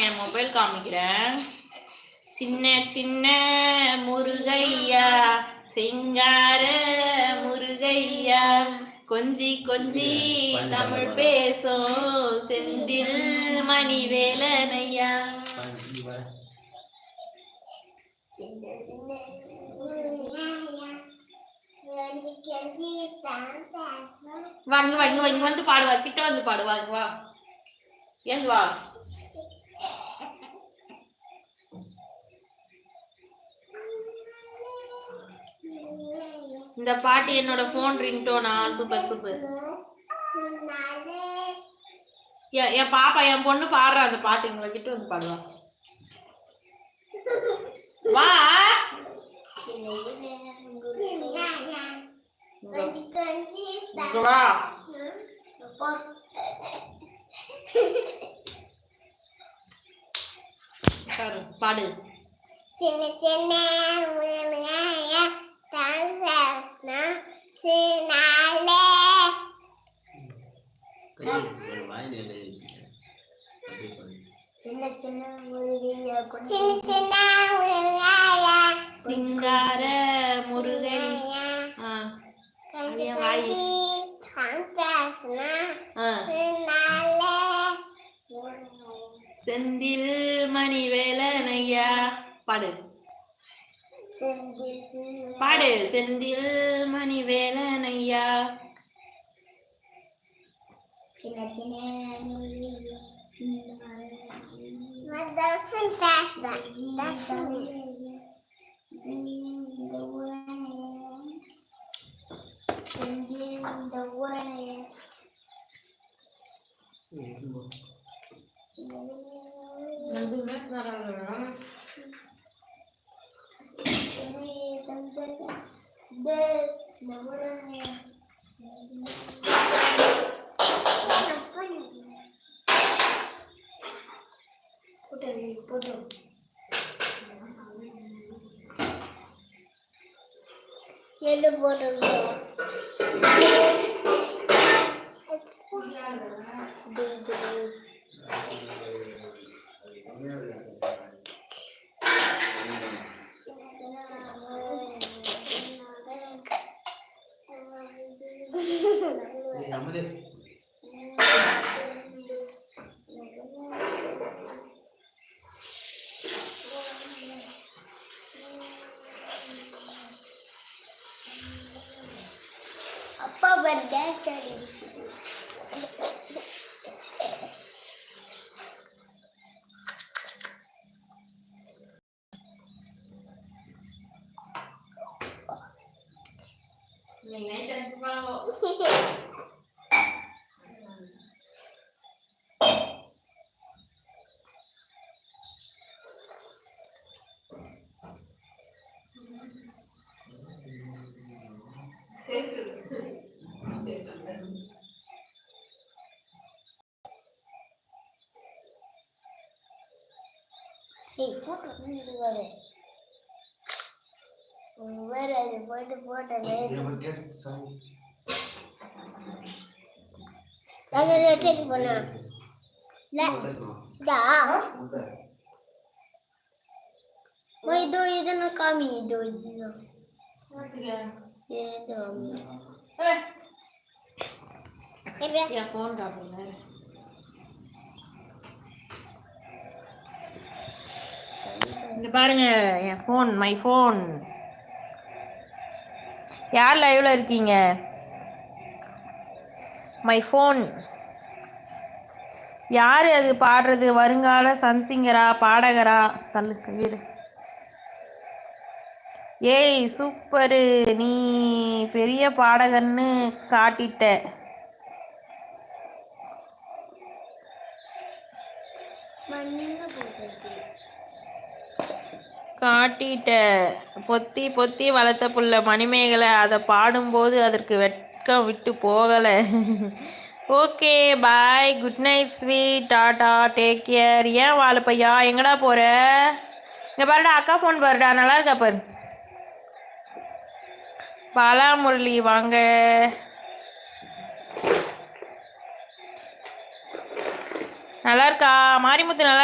என் mobile காமிக்கிறேன். சின்ன சின்ன முருகையா சிங்கார முருகையா கொஞ்சி கொஞ்சி தமிழ் பேசும் செந்தில் மணிவேலனையா. வாங்க வாங்க வாங்க வந்து பாடுவா, கிட்ட வந்து பாடுவாங்க. வா ஏன் வா. இந்த பாட்டு என்னோட போன் ரிங்டோனா. Super super. என் பாப்பா என் பொண்ணு பாடுற அந்த பாட்டு இங்க கிட்ட வந்து பாடுவா. வா வா பாடு. சின்ன சின்ன சின்ன சின்ன முருகையா சிங்கார முருகையா செந்தில் மணிவேலனையா. பாடு பாடு. செந்தில் மணிவேலனையா. சின்ன சின்ன எது போட்டு அப்பா பர்த்டே சரி. ஏய் போட்டோ எடுக்காதே. வேற அது போட்டு போட்டதே அங்க டேக் பண்ணா டா ஓய் दो ಇದನ್ನ ಕಾಮಿ ಇದು ಇದನ್ನ ಮಾಡ್ತಿಗೆ ಏನಿದು ಏ ಯಾ ಫೋನ್ ಕಾಪುನೆ இங்க பாருங்க என் ஃபோன், மை ஃபோன். யார் லைவ்ல இருக்கீங்க? My phone. யார் அது பாடுறது? வருங்கால சன்சிங்கரா, பாடகரா? தள்ளு கையெடு. ஏய் சூப்பரு, நீ பெரிய பாடகன்னு காட்டிட்ட. காட்டிட்ட. பொத்தி பொத்தி வளர்த்த புள்ள மணிமேகலை அதை பாடும்போது அதற்கு வெட்கம் விட்டு போகலை. Okay bye, good night sweet, tata, take care. ஏன் வாழப்பையா எங்கடா போகிற? இங்கே பாருடா, அக்கா ஃபோன் பாருடா, நல்லா இருக்கா பாரு. பாலா முரளி வாங்க. நல்லா இருக்கா? மாரிமுத்து நல்லா